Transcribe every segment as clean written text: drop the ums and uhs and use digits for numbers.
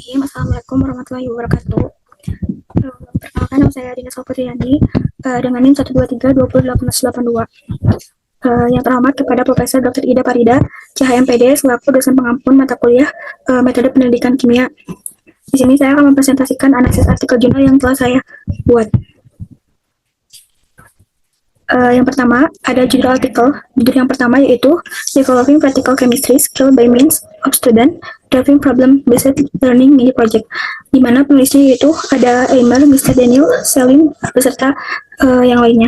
Bismillahirrahmanirrahim. Assalamualaikum warahmatullahi wabarakatuh. Perkenalkan, nama saya Dina Salputriani dengan NIM 123-20882. Yang terhormat kepada Profesor Dr. Ida Farida, CHMPD, selaku dosen pengampun mata kuliah metode pendidikan kimia. Di sini saya akan mempresentasikan analisis artikel jurnal yang telah saya buat. Yang pertama, ada judul artikel. Judul yang pertama yaitu Developing Practical Chemistry Skill by Means of Student Driving Problem-Based Learning Mini Project, di mana penulisnya yaitu ada Eimer, Mr. Daniel, Selim, beserta yang lainnya.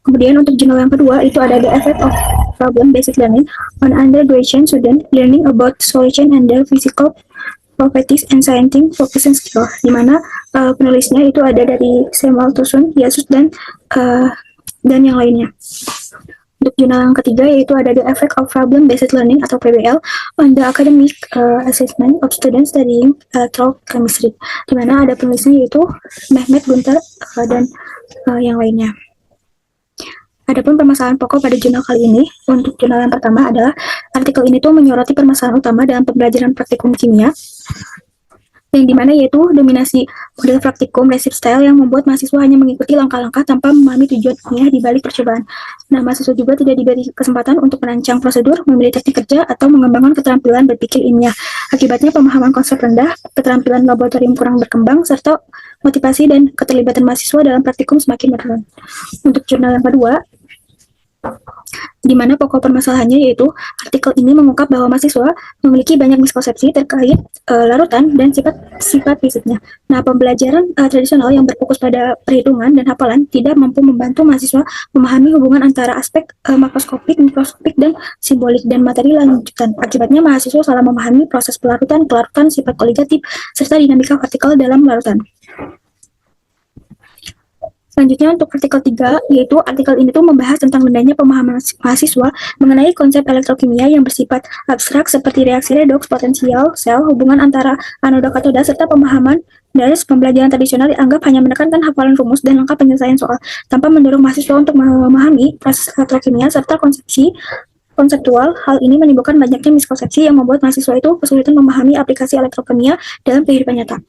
Kemudian untuk jurnal yang kedua itu ada The Effect of Problem-Based Learning on Undergraduate Student Learning About Solution and their Physical Properties and Scientific Focusing Skill, di mana penulisnya itu ada dari Samuel Tusun, Yasus, dan yang lainnya. Untuk jurnal yang ketiga yaitu ada The Effect of Problem-Based Learning atau PBL on the Academic Assessment of Students Studying Electrochemistry, di mana ada penulisnya yaitu Mehmet Guntur dan yang lainnya. Adapun permasalahan pokok pada jurnal kali ini, untuk jurnal yang pertama adalah artikel ini tuh menyoroti permasalahan utama dalam pembelajaran praktikum kimia, yang dimana yaitu dominasi model praktikum resip style yang membuat mahasiswa hanya mengikuti langkah-langkah tanpa memahami tujuan ilmiah di balik percobaan. Nah, mahasiswa juga tidak diberi kesempatan untuk merancang prosedur, memilih teknik kerja, atau mengembangkan keterampilan berpikir ilmiah. Akibatnya pemahaman konsep rendah, keterampilan laboratorium kurang berkembang, serta motivasi dan keterlibatan mahasiswa dalam praktikum semakin menurun. Untuk jurnal yang kedua, di mana pokok permasalahannya yaitu artikel ini mengungkap bahwa mahasiswa memiliki banyak miskonsepsi terkait larutan dan sifat fisiknya. Nah, pembelajaran tradisional yang berfokus pada perhitungan dan hafalan tidak mampu membantu mahasiswa memahami hubungan antara aspek makroskopik, mikroskopik, dan simbolik dan materi lanjutan. Akibatnya mahasiswa salah memahami proses pelarutan, kelarutan, sifat koligatif, serta dinamika partikel dalam larutan. Selanjutnya untuk artikel 3, yaitu artikel ini tuh membahas tentang rendahnya pemahaman mahasiswa mengenai konsep elektrokimia yang bersifat abstrak seperti reaksi redoks, potensial, sel, hubungan antara anoda-katoda, serta pemahaman dari pembelajaran tradisional dianggap hanya menekankan hafalan rumus dan langkah penyelesaian soal, tanpa mendorong mahasiswa untuk memahami proses elektrokimia serta konseptual. Hal ini menimbulkan banyaknya miskonsepsi yang membuat mahasiswa itu kesulitan memahami aplikasi elektrokimia dalam kehidupan nyata.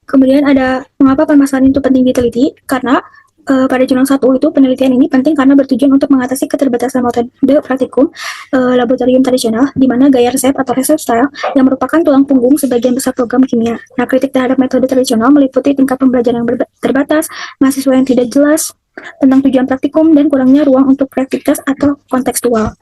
Kemudian ada mengapa permasalahan itu penting diteliti, karena pada jurnal 1 itu penelitian ini penting karena bertujuan untuk mengatasi keterbatasan metode praktikum laboratorium tradisional, di mana gaya resep atau resep style yang merupakan tulang punggung sebagian besar program kimia. Nah, kritik terhadap metode tradisional meliputi tingkat pembelajaran yang terbatas, mahasiswa yang tidak jelas tentang tujuan praktikum, dan kurangnya ruang untuk kreativitas atau kontekstual.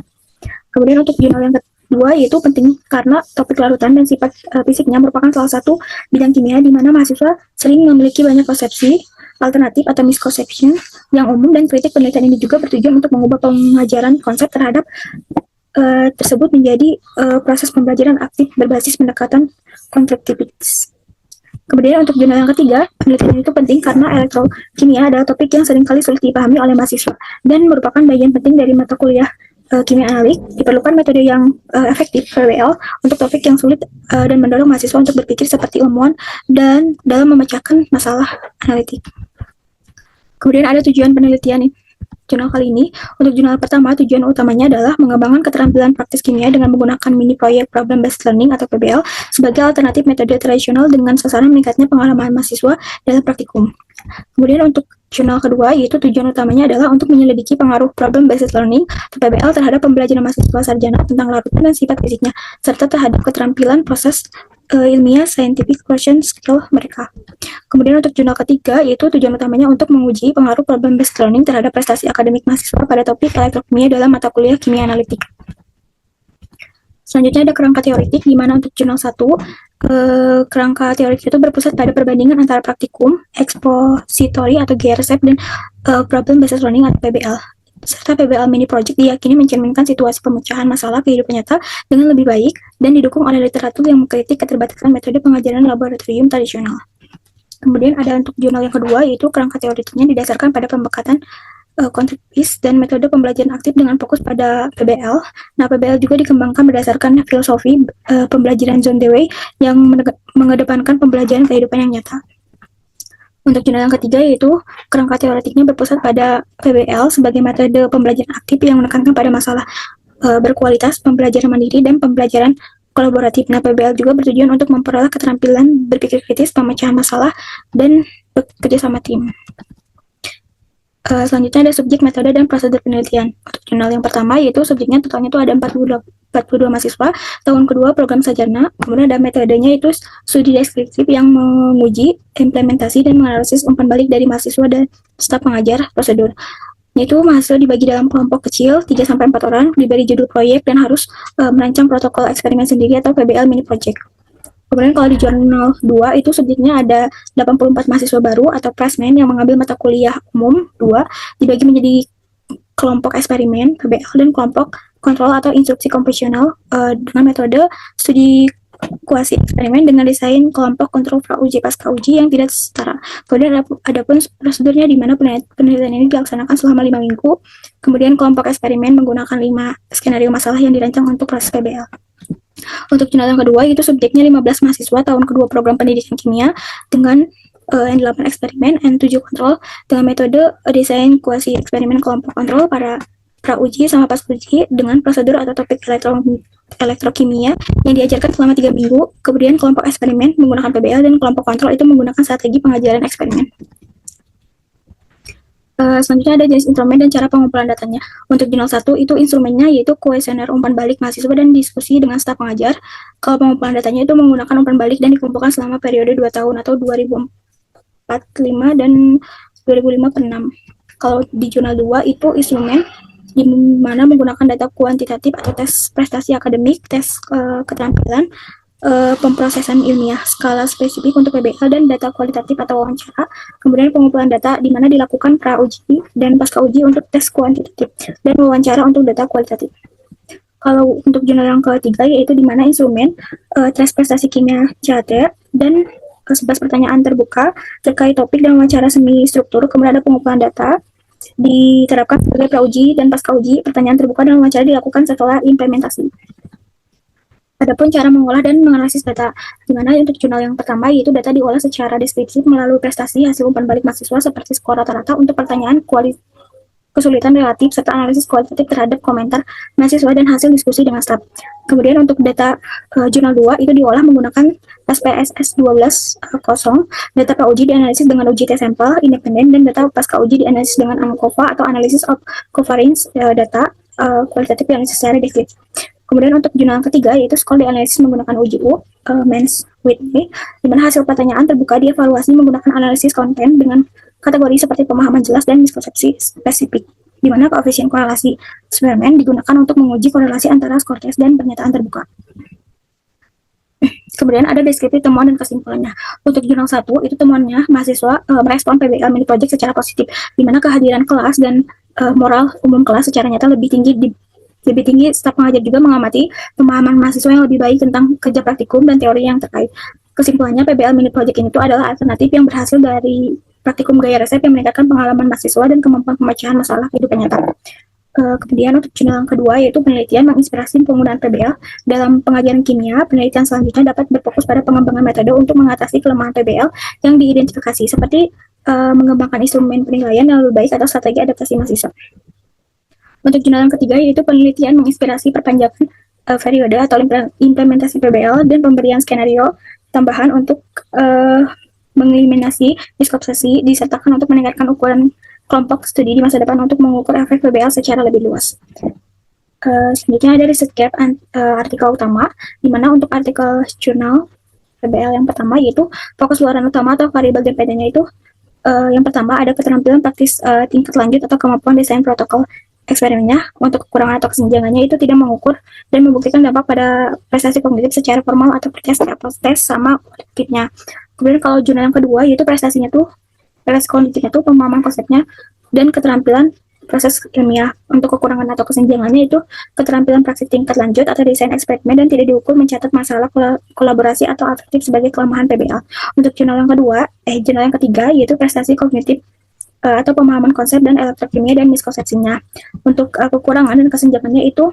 Kemudian untuk jurnal yang kedua yaitu penting karena topik larutan dan sifat fisiknya merupakan salah satu bidang kimia di mana mahasiswa sering memiliki banyak konsepsi alternatif atau misconception yang umum, dan kritik penelitian ini juga bertujuan untuk mengubah pengajaran konsep terhadap tersebut menjadi proses pembelajaran aktif berbasis pendekatan konstruktivitas. Kemudian untuk jurnal yang ketiga, penelitian itu penting karena elektrokimia adalah topik yang seringkali sulit dipahami oleh mahasiswa dan merupakan bagian penting dari mata kuliah kimia analik. Diperlukan metode yang efektif PBL untuk topik yang sulit dan mendorong mahasiswa untuk berpikir seperti ilmuwan dan dalam memecahkan masalah analitik. Kemudian ada tujuan penelitian jurnal kali ini. Untuk jurnal pertama, tujuan utamanya adalah mengembangkan keterampilan praktis kimia dengan menggunakan mini proyek problem-based learning atau PBL sebagai alternatif metode tradisional dengan sasaran meningkatnya pengalaman mahasiswa dalam praktikum. Kemudian untuk jurnal kedua, yaitu tujuan utamanya adalah untuk menyelidiki pengaruh problem-based learning atau PBL terhadap pembelajaran mahasiswa sarjana tentang larutan dan sifat fisiknya, serta terhadap keterampilan proses ilmiah scientific question skill mereka. Kemudian untuk jurnal ketiga, yaitu tujuan utamanya untuk menguji pengaruh problem-based learning terhadap prestasi akademik mahasiswa pada topik elektrokimia dalam mata kuliah kimia analitik. Selanjutnya ada kerangka teoritik, di mana untuk jurnal 1, kerangka teoritik itu berpusat pada perbandingan antara praktikum, expository atau GRSF, dan problem-based learning atau PBL. Serta PBL mini project diyakini mencerminkan situasi pemecahan masalah kehidupan nyata dengan lebih baik dan didukung oleh literatur yang mengkritik keterbatasan metode pengajaran laboratorium tradisional. Kemudian ada untuk jurnal yang kedua, yaitu kerangka teoritiknya didasarkan pada pembekatan konstruktivis dan metode pembelajaran aktif dengan fokus pada PBL. Nah, PBL juga dikembangkan berdasarkan filosofi pembelajaran John Dewey yang mengedepankan pembelajaran kehidupan yang nyata. Untuk jurnal yang ketiga, yaitu kerangka teoretiknya berpusat pada PBL sebagai metode pembelajaran aktif yang menekankan pada masalah berkualitas, pembelajaran mandiri, dan pembelajaran kolaboratif. Nah, PBL juga bertujuan untuk memperoleh keterampilan berpikir kritis, pemecahan masalah, dan bekerja sama tim. Selanjutnya ada subjek, metode, dan prosedur penelitian. Untuk jurnal yang pertama yaitu subjeknya totalnya itu ada 42 mahasiswa, tahun kedua program sarjana, kemudian ada metodenya itu studi deskriptif yang menguji, implementasi, dan menganalisis umpan balik dari mahasiswa dan staf pengajar prosedur. Yaitu mahasiswa dibagi dalam kelompok kecil 3-4 orang, diberi judul proyek, dan harus merancang protokol eksperimen sendiri atau PBL mini project. Kemudian kalau di jurnal 2 itu subjeknya ada 84 mahasiswa baru atau freshmen yang mengambil mata kuliah umum 2, dibagi menjadi kelompok eksperimen, PBL, dan kelompok kontrol atau instruksi komposisional dengan metode studi kuasi eksperimen dengan desain kelompok kontrol pra-uji pasca uji yang tidak setara. Kemudian ada pun prosedurnya di mana penelitian ini dilaksanakan selama 5 minggu. Kemudian kelompok eksperimen menggunakan 5 skenario masalah yang dirancang untuk proses PBL. Untuk jurnal yang kedua itu subjeknya 15 mahasiswa tahun kedua program pendidikan kimia dengan N8 eksperimen, N7 kontrol dengan metode desain kuasi eksperimen kelompok kontrol para pra-uji sama pas uji dengan prosedur atau topik elektrokimia yang diajarkan selama 3 minggu. Kemudian kelompok eksperimen menggunakan PBL dan kelompok kontrol itu menggunakan strategi pengajaran eksperimen. Selanjutnya ada jenis instrumen dan cara pengumpulan datanya. Untuk jurnal 1 itu instrumennya yaitu kuesioner umpan balik mahasiswa dan diskusi dengan staf pengajar. Kalau pengumpulan datanya itu menggunakan umpan balik dan dikumpulkan selama periode 2 tahun atau 2004-5 dan 2005-6. Kalau di jurnal 2 itu instrumen di mana menggunakan data kuantitatif atau tes prestasi akademik, tes keterampilan, pemrosesan ilmiah, skala spesifik untuk PBL, dan data kualitatif atau wawancara. Kemudian pengumpulan data di mana dilakukan pra-uji dan pasca uji untuk tes kuantitatif dan wawancara untuk data kualitatif. Kalau untuk jurnal yang ketiga yaitu di mana instrumen tes prestasi kimia CAT dan 11 pertanyaan terbuka terkait topik dan wawancara semi struktur. Kemudian ada pengumpulan data diterapkan sebagai pra-uji dan pasca uji. Pertanyaan terbuka dan wawancara dilakukan setelah implementasi. Adapun cara mengolah dan menganalisis data, di mana untuk jurnal yang pertama yaitu data diolah secara deskriptif melalui prestasi hasil umpan balik mahasiswa seperti skor rata-rata untuk pertanyaan kesulitan relatif serta analisis kualitatif terhadap komentar mahasiswa dan hasil diskusi dengan staf. Kemudian untuk data jurnal 2 itu diolah menggunakan SPSS 12.0, data pra-uji dianalisis dengan uji tes sampel independen dan data pasca uji dianalisis dengan ANCOVA atau Analysis of Covariance data kualitatif yang secara deskriptif. Kemudian untuk jurnal ketiga yaitu skor dianalisis menggunakan uji Mansfield, di mana hasil pertanyaan terbuka dievaluasi menggunakan analisis konten dengan kategori seperti pemahaman jelas dan miskonsepsi spesifik, di mana koefisien korelasi Spearman digunakan untuk menguji korelasi antara skor tes dan pernyataan terbuka. Kemudian ada deskripsi temuan dan kesimpulannya. Untuk jurnal 1 itu temuannya mahasiswa merespon PBL mini project secara positif, di mana kehadiran kelas dan moral umum kelas secara nyata lebih tinggi staf pengajar juga mengamati pemahaman mahasiswa yang lebih baik tentang kerja praktikum dan teori yang terkait. Kesimpulannya PBL mini project ini adalah alternatif yang berhasil dari praktikum gaya resep yang meningkatkan pengalaman mahasiswa dan kemampuan pemecahan masalah kehidupan nyata. Kemudian untuk jurnal yang kedua yaitu penelitian menginspirasi penggunaan PBL dalam pengajaran kimia. Penelitian selanjutnya dapat berfokus pada pengembangan metode untuk mengatasi kelemahan PBL yang diidentifikasi seperti mengembangkan instrumen penilaian yang lebih baik atau strategi adaptasi mahasiswa. Untuk jurnal yang ketiga yaitu penelitian menginspirasi perpanjangan periode atau implementasi PBL dan pemberian skenario tambahan untuk mengeliminasi diskopsesi disertakan untuk meningkatkan ukuran kelompok studi di masa depan untuk mengukur efek PBL secara lebih luas. Selanjutnya ada riset gap artikel utama, di mana untuk artikel jurnal PBL yang pertama yaitu fokus luaran utama atau variabel dependennya itu yang pertama ada keterampilan praktis tingkat lanjut atau kemampuan desain protokol eksperimennya. Untuk kekurangan atau kesenjangannya itu tidak mengukur dan membuktikan dampak pada prestasi kognitif secara formal atau tes sama kualitatifnya. Kemudian kalau jurnal yang kedua yaitu prestasinya tuh kognitifnya tuh pemahaman konsepnya dan keterampilan proses ilmiah. Untuk kekurangan atau kesenjangannya itu keterampilan praktik tingkat lanjut atau desain eksperimen dan tidak diukur mencatat masalah kolaborasi atau alternatif sebagai kelemahan PBL. Untuk jurnal yang ketiga yaitu prestasi kognitif atau pemahaman konsep dan elektrokimia dan miskonsepsinya. Untuk kekurangan dan kesenjangannya itu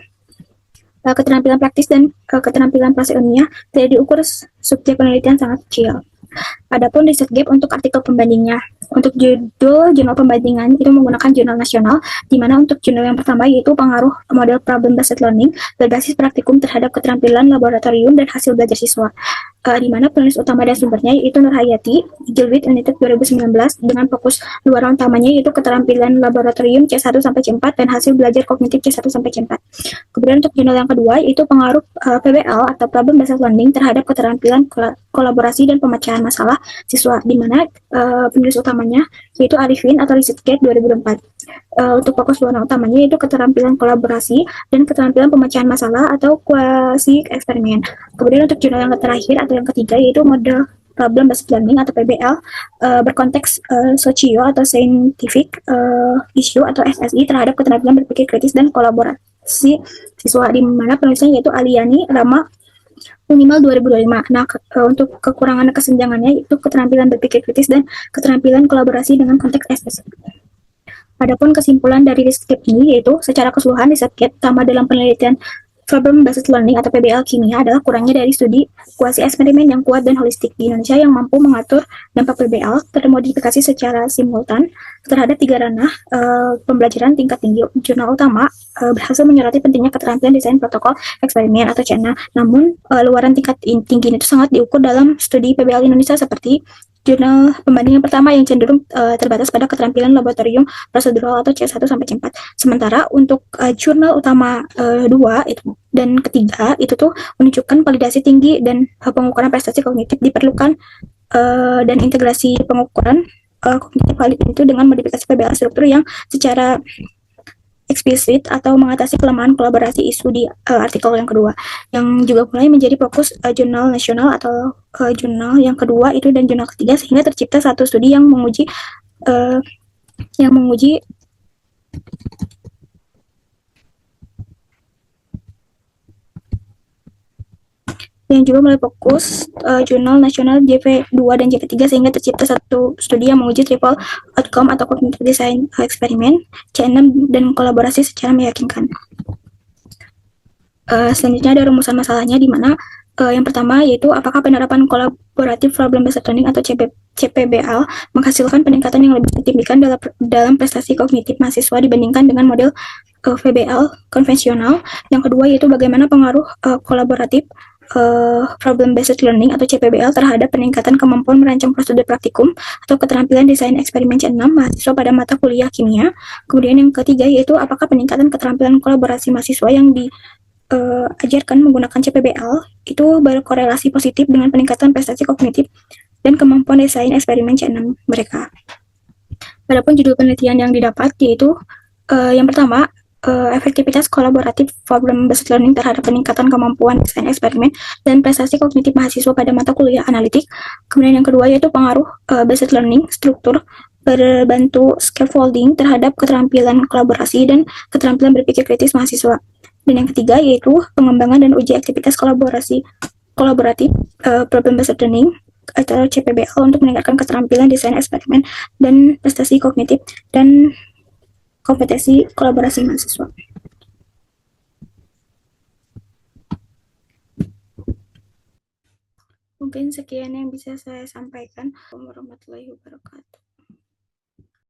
keterampilan praktis dan keterampilan proses ilmiah tidak diukur subjek penelitian sangat kecil. Adapun riset gap untuk artikel pembandingnya. Untuk judul jurnal pembandingan itu menggunakan jurnal nasional, di mana untuk jurnal yang pertama yaitu pengaruh model problem based learning berbasis praktikum terhadap keterampilan laboratorium dan hasil belajar siswa. Di mana penulis utama dan sumbernya yaitu Nur Hayati, Gilbert United 2019, dengan fokus luaran utamanya yaitu keterampilan laboratorium C1 sampai C4 dan hasil belajar kognitif C1 sampai C4. Kemudian untuk jurnal yang kedua yaitu pengaruh PBL atau problem based learning terhadap keterampilan kolaborasi dan pemecahan masalah siswa, di mana penulis utamanya yaitu Arifin atau Risetgate 2004. Untuk fokus warna utamanya yaitu keterampilan kolaborasi dan keterampilan pemecahan masalah atau quasi eksperimen. Kemudian untuk jurnal yang terakhir atau yang ketiga yaitu model problem based learning atau PBL berkonteks sosio atau scientific issue atau SSI terhadap keterampilan berpikir kritis dan kolaborasi siswa, di mana penulisnya yaitu Aliani Rama minimal 2025. Nah, untuk kekurangan kesenjangannya itu keterampilan berpikir kritis dan keterampilan kolaborasi dengan konteks SSI. Adapun kesimpulan dari riset ini yaitu secara keseluruhan riset sama dalam penelitian problem based learning atau PBL kimia adalah kurangnya dari studi kuasi eksperimen yang kuat dan holistik di Indonesia yang mampu mengatur dampak PBL termodifikasi secara simultan terhadap 3 ranah pembelajaran tingkat tinggi. Jurnal utama berhasil menyoroti pentingnya keterampilan desain protokol eksperimen atau CENA. Namun luaran tingkat tinggi itu sangat diukur dalam studi PBL Indonesia seperti jurnal pembandingan pertama yang cenderung terbatas pada keterampilan laboratorium prosedural atau C1 sampai C4. Sementara untuk jurnal utama 2 itu dan ketiga itu tuh menunjukkan validasi tinggi dan pengukuran prestasi kognitif diperlukan dan integrasi pengukuran kognitif valid itu dengan modifikasi PBL struktur yang secara eksplisit atau mengatasi kelemahan kolaborasi isu di artikel yang kedua, yang juga mulai menjadi fokus jurnal nasional atau jurnal yang kedua itu dan jurnal ketiga, sehingga tercipta satu studi yang menguji uh, yang menguji yang juga mulai fokus jurnal nasional JV2 dan JV3, sehingga tercipta satu studi yang menguji triple outcome atau cognitive design eksperimen C6 dan kolaborasi secara meyakinkan. Selanjutnya ada rumusan masalahnya, di mana yang pertama yaitu apakah penerapan kolaboratif problem based learning atau CPBL menghasilkan peningkatan yang lebih signifikan dalam prestasi kognitif mahasiswa dibandingkan dengan model VBL konvensional. Yang kedua yaitu bagaimana pengaruh kolaboratif problem based learning atau CPBL terhadap peningkatan kemampuan merancang prosedur praktikum atau keterampilan desain eksperimen C6 mahasiswa pada mata kuliah kimia. Kemudian yang ketiga yaitu apakah peningkatan keterampilan kolaborasi mahasiswa yang diajarkan menggunakan CPBL itu berkorelasi positif dengan peningkatan prestasi kognitif dan kemampuan desain eksperimen C6 mereka. Adapun judul penelitian yang didapat yaitu yang pertama efektivitas kolaboratif problem based learning terhadap peningkatan kemampuan desain eksperimen dan prestasi kognitif mahasiswa pada mata kuliah analitik. Kemudian yang kedua yaitu pengaruh based learning struktur berbentuk scaffolding terhadap keterampilan kolaborasi dan keterampilan berpikir kritis mahasiswa. Dan yang ketiga yaitu pengembangan dan uji aktivitas kolaboratif problem based learning atau CPBL untuk meningkatkan keterampilan desain eksperimen dan prestasi kognitif dan kompetensi kolaborasi mahasiswa. Mungkin sekian yang bisa saya sampaikan. Warahmatullahi wabarakatuh.